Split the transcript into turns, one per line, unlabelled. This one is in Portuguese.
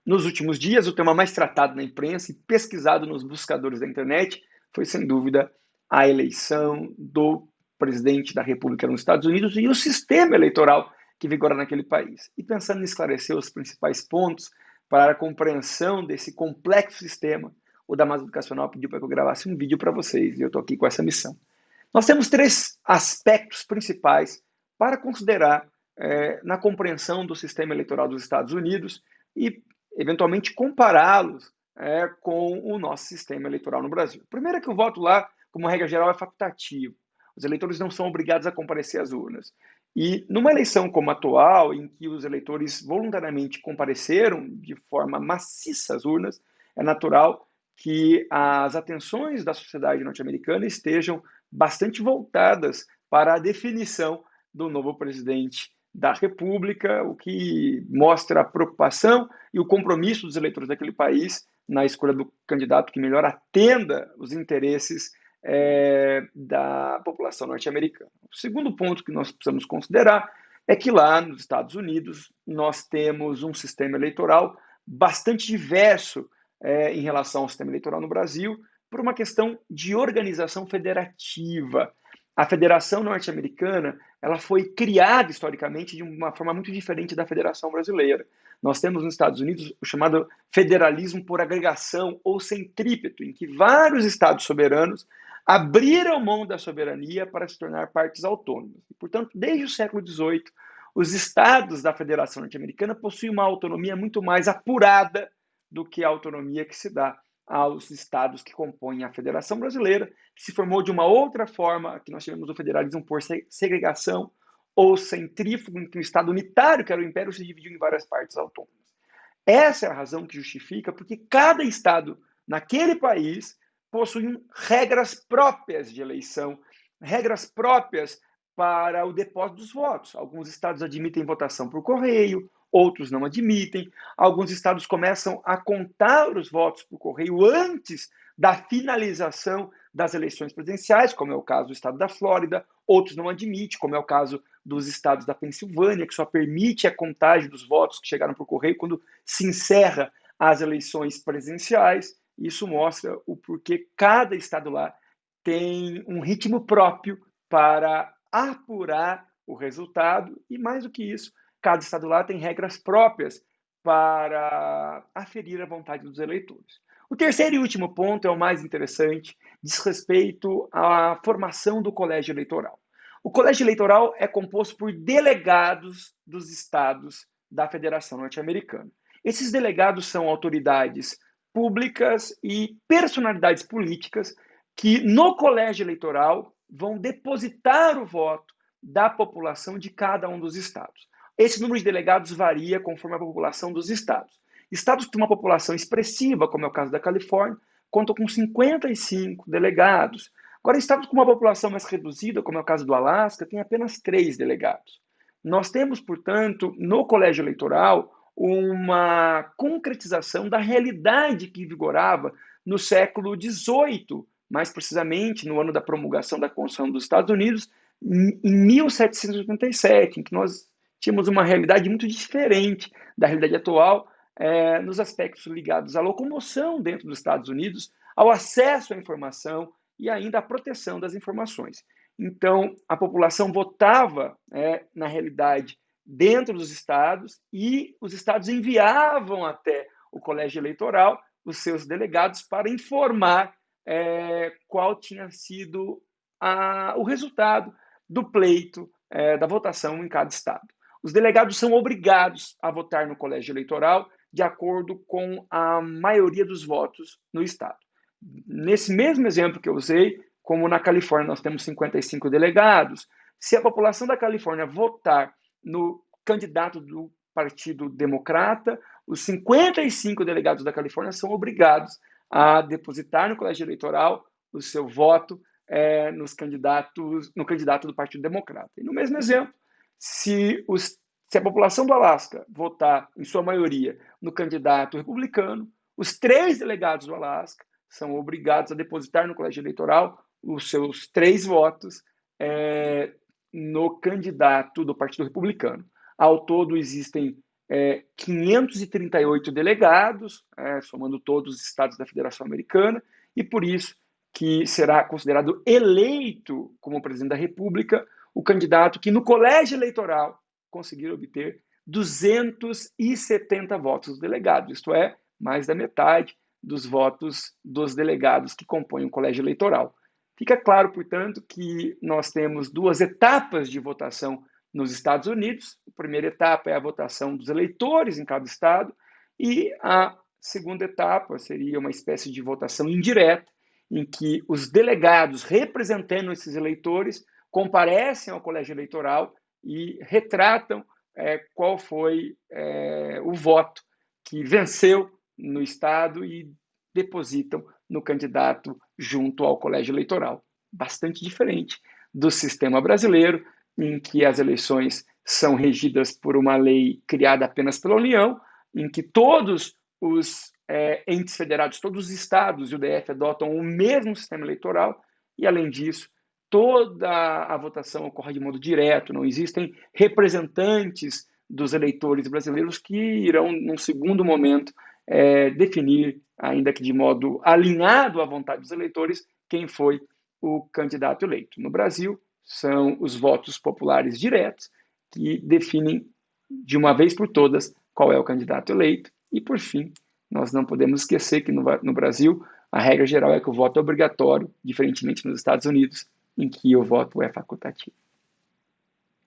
Nos últimos dias, o tema mais tratado na imprensa e pesquisado nos buscadores da internet foi, sem dúvida, a eleição do presidente da República nos Estados Unidos e o sistema eleitoral que vigora naquele país. E pensando em esclarecer os principais pontos para a compreensão desse complexo sistema, o Damasco Educacional pediu para que eu gravasse um vídeo para vocês e eu estou aqui com essa missão. Nós temos três aspectos principais para considerar na compreensão do sistema eleitoral dos Estados Unidos e, eventualmente, compará-los com o nosso sistema eleitoral no Brasil. Primeiro é que o voto lá, como regra geral, é facultativo. Os eleitores não são obrigados a comparecer às urnas. E numa eleição como a atual, em que os eleitores voluntariamente compareceram de forma maciça às urnas, é natural que as atenções da sociedade norte-americana estejam bastante voltadas para a definição do novo presidente da República, o que mostra a preocupação e o compromisso dos eleitores daquele país na escolha do candidato que melhor atenda os interesses da população norte-americana. O segundo ponto que nós precisamos considerar é que lá nos Estados Unidos nós temos um sistema eleitoral bastante diverso em relação ao sistema eleitoral no Brasil, por uma questão de organização federativa. A Federação Norte-Americana ela foi criada historicamente de uma forma muito diferente da Federação Brasileira. Nós temos nos Estados Unidos o chamado federalismo por agregação ou centrípeto, em que vários estados soberanos abriram mão da soberania para se tornar partes autônomas. E, portanto, desde o século XVIII, os estados da Federação Norte-Americana possuem uma autonomia muito mais apurada do que a autonomia que se dá aos estados que compõem a Federação Brasileira, que se formou de uma outra forma, que nós chamamos do federalismo por segregação ou centrífugo, em que o estado unitário, que era o império, se dividiu em várias partes autônomas. Essa é a razão que justifica porque cada estado naquele país possui regras próprias de eleição, regras próprias para o depósito dos votos. Alguns estados admitem votação por correio, outros não admitem. Alguns estados começam a contar os votos por correio antes da finalização das eleições presidenciais, como é o caso do estado da Flórida. Outros não admitem, como é o caso dos estados da Pensilvânia, que só permite a contagem dos votos que chegaram por correio quando se encerra as eleições presidenciais. Isso mostra o porquê cada estado lá tem um ritmo próprio para apurar o resultado e, mais do que isso, cada estado lá tem regras próprias para aferir a vontade dos eleitores. O terceiro e último ponto é o mais interessante, diz respeito à formação do colégio eleitoral. O colégio eleitoral é composto por delegados dos estados da Federação Norte-Americana. Esses delegados são autoridades públicas e personalidades políticas que no colégio eleitoral vão depositar o voto da população de cada um dos estados. Esse número de delegados varia conforme a população dos estados. Estados que têm uma população expressiva, como é o caso da Califórnia, contam com 55 delegados. Agora, estados com uma população mais reduzida, como é o caso do Alasca, tem apenas 3 delegados. Nós temos, portanto, no colégio eleitoral, uma concretização da realidade que vigorava no século XVIII, mais precisamente no ano da promulgação da Constituição dos Estados Unidos, em 1787, em que nós tínhamos uma realidade muito diferente da realidade atual, nos aspectos ligados à locomoção dentro dos Estados Unidos, ao acesso à informação e ainda à proteção das informações. Então, a população votava, na realidade, dentro dos estados e os estados enviavam até o colégio eleitoral os seus delegados para informar qual tinha sido o resultado do pleito, da votação em cada estado. Os delegados são obrigados a votar no colégio eleitoral de acordo com a maioria dos votos no estado. Nesse mesmo exemplo que eu usei, como na Califórnia nós temos 55 delegados, se a população da Califórnia votar no candidato do Partido Democrata, os 55 delegados da Califórnia são obrigados a depositar no colégio eleitoral o seu voto no candidato do Partido Democrata. E no mesmo exemplo, se a população do Alasca votar, em sua maioria, no candidato republicano, os 3 delegados do Alasca são obrigados a depositar no colégio eleitoral os seus 3 votos no candidato do Partido Republicano. Ao todo, existem 538 delegados, somando todos os estados da Federação Americana, e por isso que será considerado eleito como presidente da República o candidato que no colégio eleitoral conseguir obter 270 votos dos delegados, isto é, mais da metade dos votos dos delegados que compõem o colégio eleitoral. Fica claro, portanto, que nós temos duas etapas de votação nos Estados Unidos. A primeira etapa é a votação dos eleitores em cada estado, e a segunda etapa seria uma espécie de votação indireta, em que os delegados representando esses eleitores comparecem ao colégio eleitoral e retratam qual foi o voto que venceu no estado e depositam no candidato junto ao colégio eleitoral. Bastante diferente do sistema brasileiro, em que as eleições são regidas por uma lei criada apenas pela União, em que todos os entes federados, todos os estados e o DF adotam o mesmo sistema eleitoral, e, além disso, toda a votação ocorre de modo direto, não existem representantes dos eleitores brasileiros que irão, num segundo momento, definir, ainda que de modo alinhado à vontade dos eleitores, quem foi o candidato eleito. No Brasil, são os votos populares diretos que definem de uma vez por todas qual é o candidato eleito. E, por fim, nós não podemos esquecer que no Brasil a regra geral é que o voto é obrigatório, diferentemente nos Estados Unidos, em que o voto é facultativo.